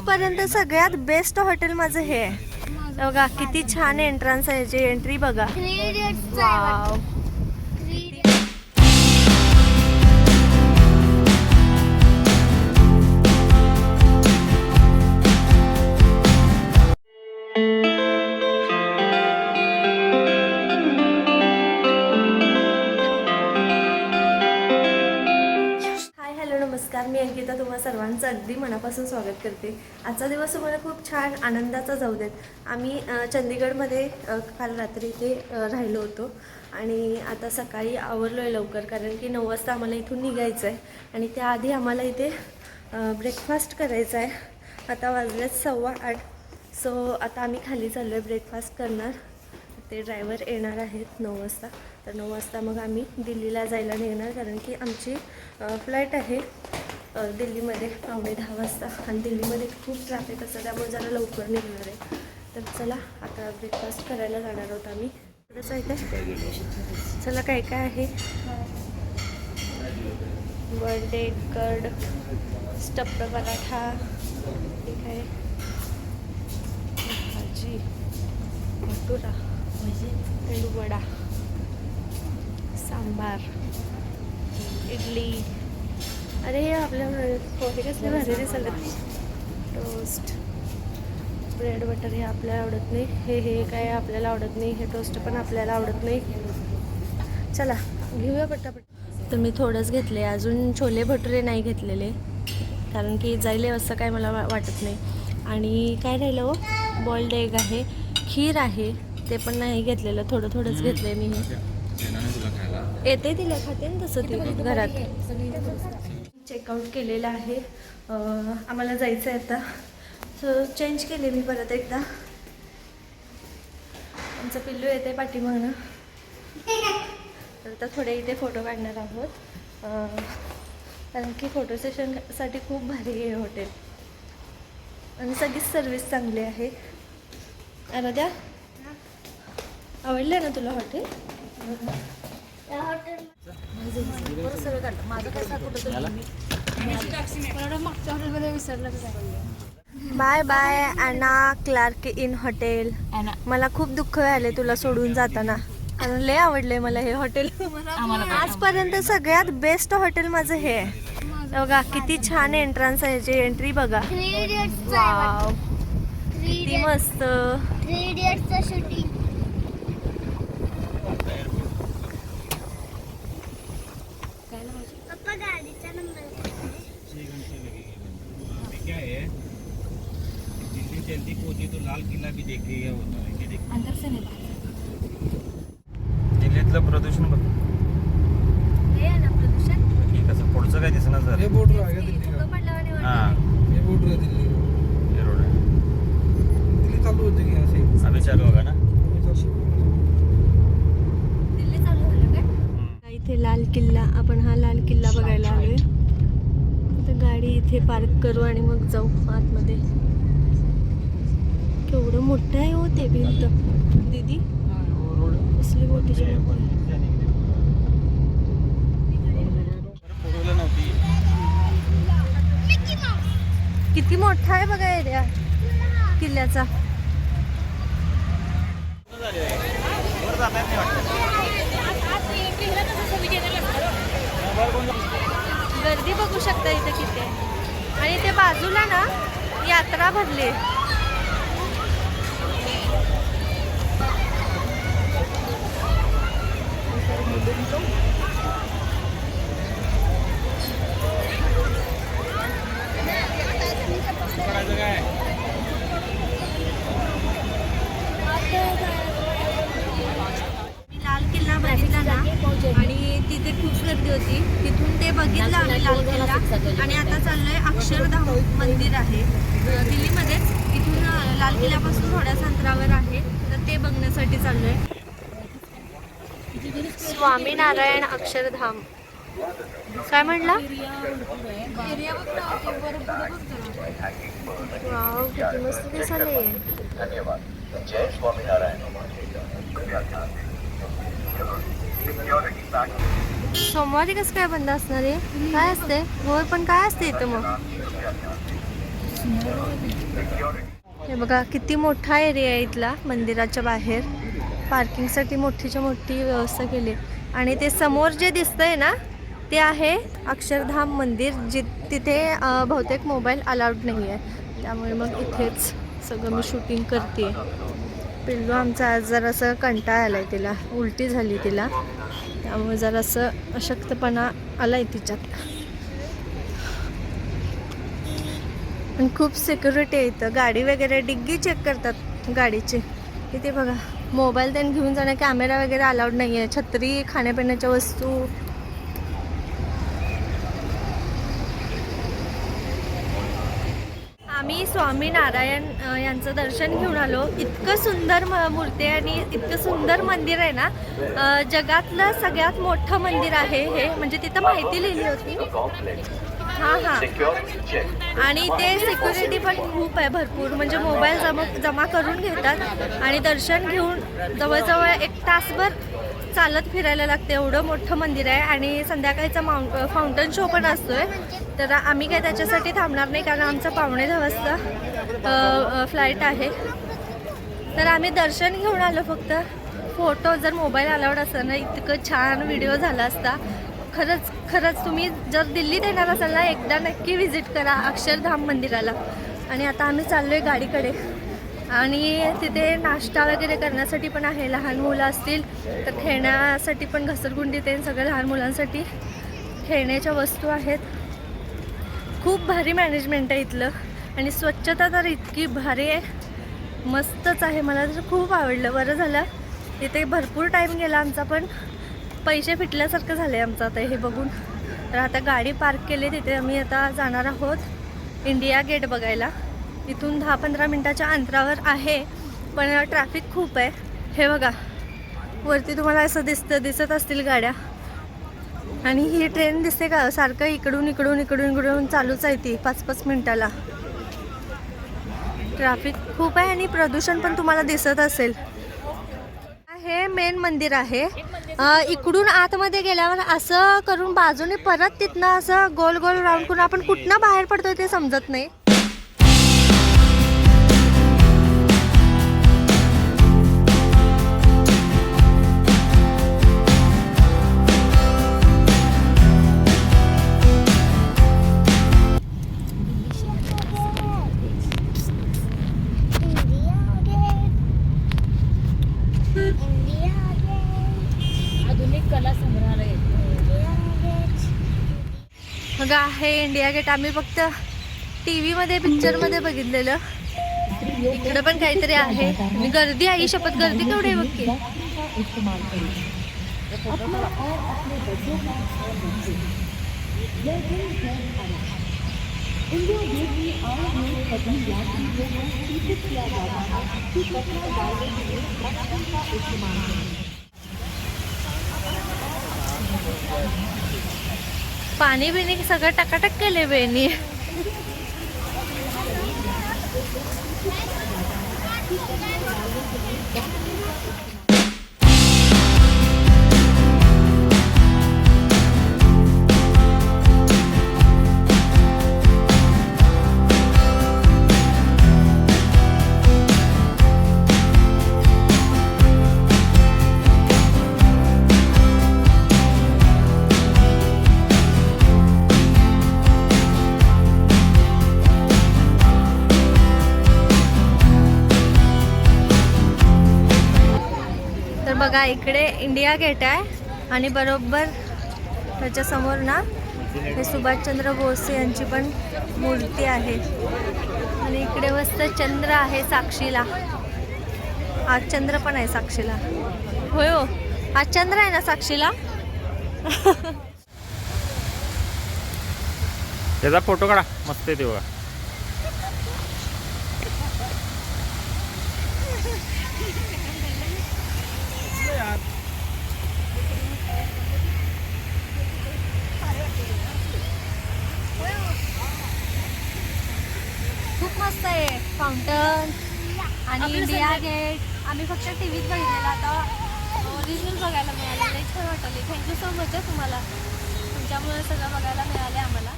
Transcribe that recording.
आजपर्यंत सगळ्यात best hotel माझं हे आहे बघा. किती छान एंट्रन्स आहे, याची एंट्री बघा. वाव. नमस्कार, मी अंकिता तुम्हा सर्वांचं अगदी मनापासून स्वागत करते. आजचा दिवस तुम्हाला खूप छान आनंदाचा जाऊ देत. आम्ही चंदीगडमध्ये काल रात्री इथे राहिलो होतो आणि आता सकाळी आवरलो आहे लवकर, कारण की 9 वाजता आम्हाला इथून निघायचं आहे आणि त्याआधी आम्हाला इथे ब्रेकफास्ट करायचा आहे. आता वाजलेत 7:15. सो आता आम्ही खाली चाललो आहे, ब्रेकफास्ट करणार. ते ड्रायव्हर येणार आहेत 9 वाजता. तर 9 वाजता मग आम्ही दिल्लीला जायला निघणार, कारण की आमची फ्लाईट आहे दिल्लीमध्ये 9:15 वाजता आणि दिल्लीमध्ये खूप ट्रॅफिक असतं, त्यामुळे जरा लवकर निघणार आहे. तर चला आता ब्रेकफास्ट करायला जाणार आहोत आम्ही. थोडंसं आहे का, चला काय काय आहे. बर्डे कर्ड, स्टफ्ड पराठा, ठीक आहे, भाजी, भटुरा, वडा, सांबार, इडली. अरे हे आपल्या पोहे कसले भारी दिसले. टोस्ट, ब्रेड बटर हे आपल्याला आवडत नाही. हे काय आपल्याला आवडत नाही. हे टोस्ट पण आपल्याला आवडत नाही. चला घेऊया पटापट. तर मी थोडंच घेतले, अजून छोले भटुरे नाही घेतलेले, कारण की जायले असं काय मला वाटत नाही. आणि काय राहिलं हो, बॉइल्ड एग आहे, खीर आहे, ते पण नाही घेतलेलं. थोडंच घेतलंय मी. हे येते तिला खाते ना तसं ती घरात. चेकआउट केलेलं आहे, आम्हाला जायचं आहे आता. सो चेंज केले मी परत एकदा. आमचं पिल्लू येते पाठीमागनं. तर आता थोडे इथे फोटो काढणार आहोत, कारण की फोटो सेशनसाठी खूप भारी आहे हॉटेल आणि सगळीच सर्विस चांगली आहे. आराध्या, आवडलं ना तुला hotel? Bye bye Anna Clark in hotel. मला खूप दुःख झाले तुला सोडून जाताना, कारण लय आवडले मला हे हॉटेल. आजपर्यंत सगळ्यात बेस्ट हॉटेल माझं हे आहे बघा. किती छान एंट्रन्स आहे, याची एंट्री बघा. वाव, किती मस्त. जल्दी पहुंची तो लाल किल्ला भी देखिएगा, होता है कि देख अंदर से नहीं. दिल्लीतलं प्रदूषण बघ. हे आहे ना प्रदूषण. ठीक असं पुढचं काय दिसणार सर. हे बोर्ड आहे दिल्ली. हां, हे बोर्ड आहे दिल्ली. हे रोड आहे. दिल्ली चालू होते की असे अभी चालू होगा ना. दिल्ली चालू झालं काय? इथे लाल किल्ला, आपण हा लाल किल्ला बघायला आलोय. तर गाडी इथे पार्क करू आणि मग जाऊ आतमध्ये. केवढं मोठं आहे हो ते भिंत दीदी, कसली मोठी किती मोठा आहे बघा एरिया किल्ल्याचा. गर्दी बघू शकता इथे किती आहे. आणि ते बाजूला ना यात्रा भरली. लाल किल्ला बघितला ना, आणि तिथे खूप गर्दी होती. तिथून ते बघितलं आम्ही लाल किल्ला, आणि आता चाललोय अक्षरधाम मंदिर आहे दिल्लीमध्येच. इथून लाल किल्ल्यापासून थोड्याच अंतरावर आहे, तर ते बघण्यासाठी चाललोय. स्वामीनारायण अक्षरधाम. काय म्हणला? वाव, किती मस्त दिसले. जय स्वामीनारायण. सोमवारी कसं काय बंद असणार आहे? काय असते होय, पण काय असते इथं मग? हे बघा किती मोठा एरिया आहे इथला मंदिराच्या बाहेर. पार्किंगसाठी मोठीच्या मोठी व्यवस्था केली आहे. आणि ते समोर जे दिसतंय ना ते आहे अक्षरधाम मंदिर, तिथे बहुतेक मोबाईल अलाउड नाही आहे, त्यामुळे मग इथेच सगळं मी शूटिंग करते. पिल्लू आमचा आज जरासं कंटाळा आला आहे, तिला उलटी झाली तिला, त्यामुळे जरासं अशक्तपणा आला आहे तिच्यात. आणि खूप सिक्युरिटी आहे इथं. गाडी वगैरे डिग्गी चेक करतात गाडीची. इथे बघा मोबाईल त्यांनी घेऊन जाणं, कॅमेरा वगैरे अलाउड नाही आहे. छत्री, खाण्यापिण्याच्या वस्तू. आम्ही स्वामीनारायण यांचं दर्शन घेऊन आलो. इतकं सुंदर मूर्ती आहे आणि इतकं सुंदर मंदिर आहे ना. जगातलं सगळ्यात मोठं मंदिर आहे हे, म्हणजे तिथं माहिती लिहिली होती. हां हां. आणि ते सिक्युरिटी पण खूप आहे भरपूर, म्हणजे मोबाईल जमा करून घेतात आणि दर्शन घेऊन जवळजवळ 1 तासभर चालत फिरायला लागते. एवढं मोठं मंदिर आहे. आणि संध्याकाळचा फाउंटन शो पण असतोय, तर आम्ही काय त्याच्यासाठी थांबणार नाही, कारण आमचं 9:15 वाजता फ्लाईट आहे. तर आम्ही दर्शन घेऊन आलो. फक्त फोटो जर मोबाईल अलाउड असतं ना, इतकं छान व्हिडिओ झाला असता. खरंच तुम्ही जर दिल्लीत येणार असाल ना, एकदा नक्की व्हिजिट करा अक्षरधाम मंदिराला. आणि आता आम्ही चाललो आहे गाडीकडे. आणि तिथे नाश्ता वगैरे करण्यासाठी पण आहे. लहान मुलं असतील तर खेळण्यासाठी पण घसरगुंडी ते सगळं लहान मुलांसाठी खेळण्याच्या वस्तू आहेत. खूप भारी मॅनेजमेंट आहे इथलं. आणि स्वच्छता तर इतकी भारी आहे, मस्तच आहे. मला तर खूप आवडलं. बरं झालं इथे भरपूर टाईम गेला आमचा, पण पैसे फिटल्यासारखं झालं आहे आमचं आता हे बघून. तर आता गाडी पार्क केली तिथे. आम्ही आता जाणार आहोत इंडिया गेट बघायला. इथून 10-15 मिनटाच्या अंतरावर आहे, पण ट्रॅफिक खूप आहे. हे बघा वरती तुम्हाला असं दिसत असतील गाड्या. आणि ही ट्रेन दिसते का, सारखं इकडून चालूच आहे ती 5-5 मिनटाला. ट्रॅफिक खूप आहे आणि प्रदूषण पण तुम्हाला दिसत असेल. हे मेन मंदिर आहे. इकडून आतमध्ये गेल्यावर असं करून बाजूने परत तिथनं असं गोल राऊंड करून आपण कुठनं बाहेर पडतोय ते समजत नाही. बघा आहे इंडिया गेट. आम्ही फक्त TV-मध्ये पिक्चरमध्ये बघितलेलं. इकडं पण काहीतरी आहे. आणि गर्दी आहे, शपथ गर्दी केवढी आहे बघ की. पाणी बिणी सगळं टकाटक केले बेनी. बघा इकडे इंडिया गेट आहे आणि बरोबर त्याच्या समोर ना हे सुभाषचंद्र बोस यांची पण मूर्ती आहे. आणि इकडे मस्त चंद्र आहे साक्षीला. आज चंद्र पण आहे साक्षीला. होय हो, आज चंद्र आहे ना साक्षीला. त्याचा फोटो काढा, मस्त आहे ते बघा. खूप मस्त आहे फाउंटन आणि इंडिया गेट. आम्ही फक्त टीव्हीत बघितलेला, आता ओरिजिनल बघायला मिळालं. लई छान वाटले. थँक्यू सो मच तुम्हाला, तुमच्यामुळे सगळं बघायला मिळाले आम्हाला.